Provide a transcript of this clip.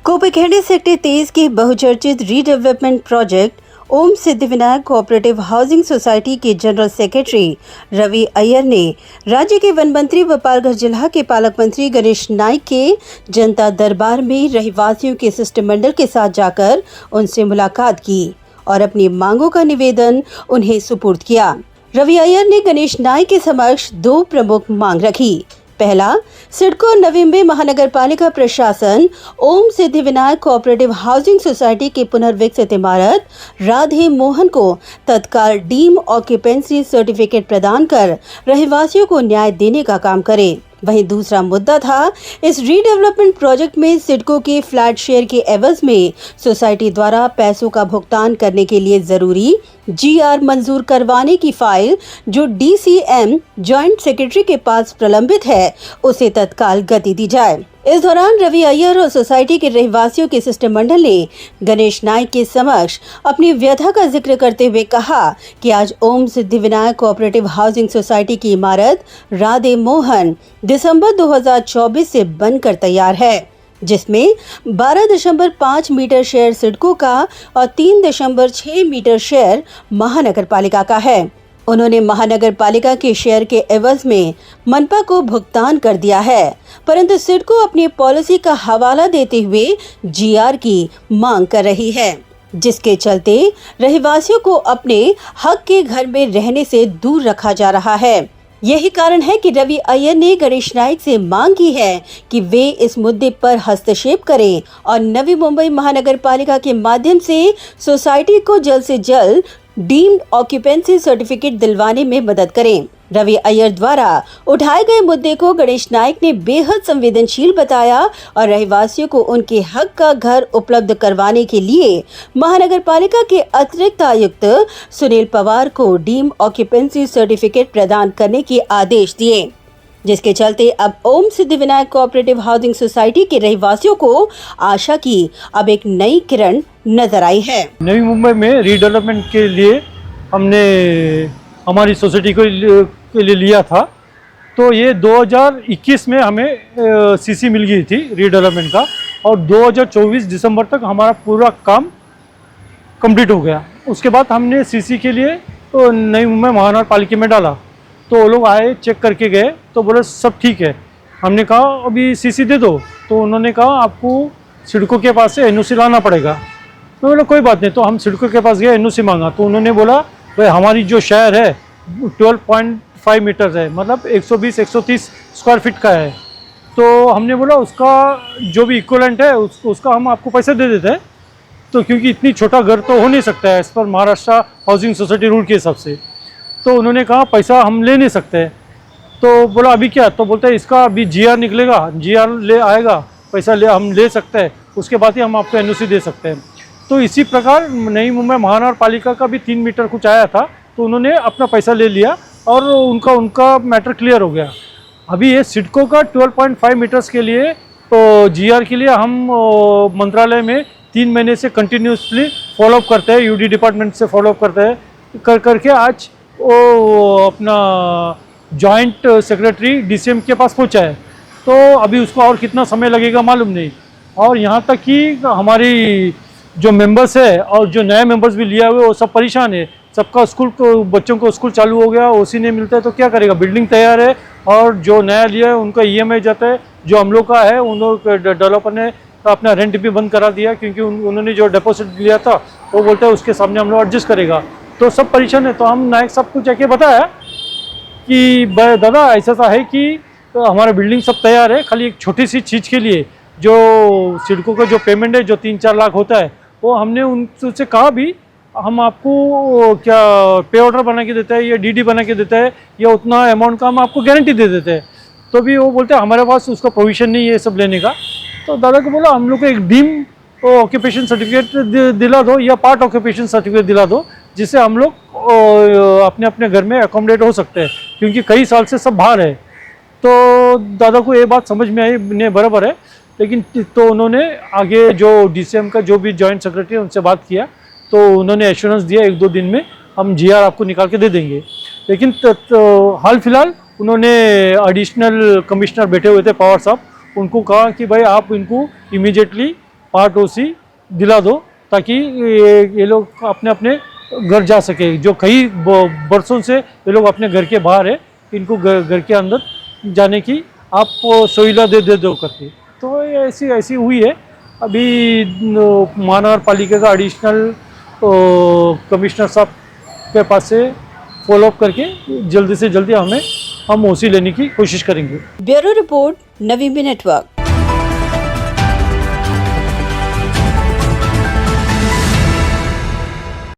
कोपीखेड़ी sector 23 के बहुचर्चित redevelopment project ओम Siddhivinayak cooperative housing society के जनरल सेक्रेटरी रवि अय्यर ने राज्य के वन मंत्री व पालघर जिला के पालक मंत्री गणेश नाइक के जनता दरबार में रहवासियों के शिष्टमंडल के साथ जाकर उनसे मुलाकात की और अपनी मांगों का निवेदन उन्हें सुपुर्द किया। रवि अय्यर ने गणेश नाइक के समक्ष दो प्रमुख मांग रखी। पहला, सिडको नवी मुंबई महानगर पालिका प्रशासन ओम सिद्धिविनायक कोऑपरेटिव हाउसिंग सोसाइटी की पुनर्विकसित इमारत राधे मोहन को तत्काल डीम ऑक्यूपेंसी सर्टिफिकेट प्रदान कर रहवासियों को न्याय देने का काम करे। वहीं दूसरा मुद्दा था, इस रीडेवलपमेंट प्रोजेक्ट में सिडको के फ्लैट शेयर के एवज में सोसाइटी द्वारा पैसों का भुगतान करने के लिए जरूरी जीआर मंजूर करवाने की फाइल जो डीसीएम जॉइंट सेक्रेटरी के पास प्रलंबित है, उसे तत्काल गति दी जाए। इस दौरान रवि अय्यर और सोसाइटी के रहवासियों के शिष्टमंडल ने गणेश नाइक के समक्ष अपनी व्यथा का जिक्र करते हुए कहा कि आज ओम सिद्धिविनायक कोऑपरेटिव हाउसिंग सोसाइटी की इमारत राधे मोहन दिसंबर 2024 से बनकर तैयार है, जिसमें 12.5 मीटर शेयर सिडको का और 3.6 मीटर शेयर महानगर पालिका का है। उन्होंने महानगर पालिका के शेयर के एवज में मनपा को भुगतान कर दिया है, परंतु सिडको अपनी पॉलिसी का हवाला देते हुए जीआर की मांग कर रही है, जिसके चलते रहवासियों को अपने हक के घर में रहने से दूर रखा जा रहा है। यही कारण है कि रवि अय्यर ने गणेश नाइक से मांग की है कि वे इस मुद्दे पर हस्तक्षेप करें और नवी मुंबई महानगर पालिका के माध्यम से सोसाइटी को जल्द से जल्द डीम्ड ऑक्यूपेंसी सर्टिफिकेट दिलवाने में मदद करें। रवि अय्यर द्वारा उठाए गए मुद्दे को गणेश नाइक ने बेहद संवेदनशील बताया और रहवासियों को उनके हक का घर उपलब्ध करवाने के लिए महानगर पालिका के अतिरिक्त आयुक्त सुनील पवार को डीम्ड ऑक्यूपेंसी सर्टिफिकेट प्रदान करने के आदेश दिए, जिसके चलते अब ओम सिद्धिविनायक कोऑपरेटिव हाउसिंग सोसाइटी के रहवासियों को आशा की अब एक नई किरण नजर आई है। नवी मुंबई में रीडेवलपमेंट के लिए हमने हमारी सोसाइटी के लिए लिया था, तो ये 2021 में हमें सीसी मिल गई थी रीडेवलपमेंट का और 2024 दिसंबर तक हमारा पूरा काम कंप्लीट हो गया। उसके बाद हमने सीसी के लिए तो नई मुंबई महानगर पालिका में डाला, तो वो लोग आए, चेक करके गए, तो बोले सब ठीक है। हमने कहा अभी सीसी दे दो, तो उन्होंने कहा आपको सिडको के पास से एनओसी लाना पड़ेगा। तो बोला कोई बात नहीं, तो हम सिडको के पास गए, एनओसी मांगा, तो उन्होंने बोला भाई हमारी जो शहर है 12.5 मीटर है, मतलब 120-130 स्क्वायर फीट का है। तो हमने बोला उसका जो भी इक्वलेंट है उसका हम आपको पैसे दे देते हैं, तो क्योंकि इतनी छोटा घर तो हो नहीं सकता है इस पर महाराष्ट्र हाउसिंग सोसाइटी रूल के हिसाब से। तो उन्होंने कहा पैसा हम ले नहीं सकते। तो बोला अभी क्या, तो बोलते हैं इसका अभी जीआर निकलेगा, जीआर ले आएगा, पैसा ले हम ले सकते हैं, उसके बाद ही हम आपको एनओसी दे सकते हैं। तो इसी प्रकार नई मुंबई महानगर पालिका का भी 3 मीटर कुछ आया था, तो उन्होंने अपना पैसा ले लिया और उनका मैटर क्लियर हो गया। अभी ये सिडको का 12.5 मीटर्स के लिए तो जीआर के लिए हम मंत्रालय में 3 महीने से कंटिन्यूसली फॉलोअप करते हैं, यूडी डिपार्टमेंट से फॉलोअप करते हैं, करके आज वो अपना जॉइंट सेक्रेटरी डीसीएम के पास पहुंचा है। तो अभी उसको और कितना समय लगेगा मालूम नहीं। और यहाँ तक कि हमारी जो मेंबर्स है और जो नए मेंबर्स भी लिया हुए वो सब परेशान है। सबका स्कूल को बच्चों को स्कूल चालू हो गया, ओसी नहीं मिलता है, तो क्या करेगा। बिल्डिंग तैयार है और जो नया लिया है उनका ईएमआई जाता है, जो हम लोग का है उन लोग डेवलपर ने अपना रेंट भी बंद करा दिया, क्योंकि उन्होंने जो डिपॉजिट लिया था वो बोलता है उसके सामने हम लोग एडजस्ट करेगा। तो सब परेशान है। तो हम नाइक साहब को जाके बताया कि दादा ऐसा है कि तो हमारा बिल्डिंग सब तैयार है, खाली एक छोटी सी चीज़ के लिए जो सिडको का जो पेमेंट है जो 3-4 लाख होता है, वो हमने उनसे कहा भी हम आपको क्या पे ऑर्डर बना के देता है या डीडी बना के देता है या उतना अमाउंट का हम आपको गारंटी दे देते हैं। तो भी वो बोलते हैं हमारे पास उसका प्रोविजन नहीं है ये सब लेने का। तो दादा को बोला हम लोग को एक डीम ऑक्यूपेशन सर्टिफिकेट दिला दो या पार्ट ऑक्यूपेशन सर्टिफिकेट दिला दो, जिससे हम लोग अपने अपने घर में अकोमोडेट हो सकते हैं, क्योंकि कई साल से सब बाहर है। तो दादा को ये बात समझ में आई, ने बराबर है, लेकिन तो उन्होंने आगे जो डीसीएम का जो भी जॉइंट सेक्रेटरी है उनसे बात किया, तो उन्होंने एश्योरेंस दिया 1-2 दिन में हम जीआर आपको निकाल के दे देंगे। लेकिन हाल फिलहाल उन्होंने एडिशनल कमिश्नर बैठे हुए थे पवार साहब, उनको कहा कि भाई आप इनको इमीडिएटली पार्ट ओसी दिला दो, ताकि ये लोग अपने अपने घर जा सके। जो कई बरसों से ये लोग अपने घर के बाहर है, इनको घर के अंदर जाने की आप सुविधा दे दो करके। तो ये ऐसी हुई है। अभी महानगर पालिका का एडिशनल कमिश्नर साहब के पास से फॉलोअप करके जल्दी से जल्दी हम ओसी लेने की कोशिश करेंगे। ब्यूरो रिपोर्ट, नवीबी नेटवर्क।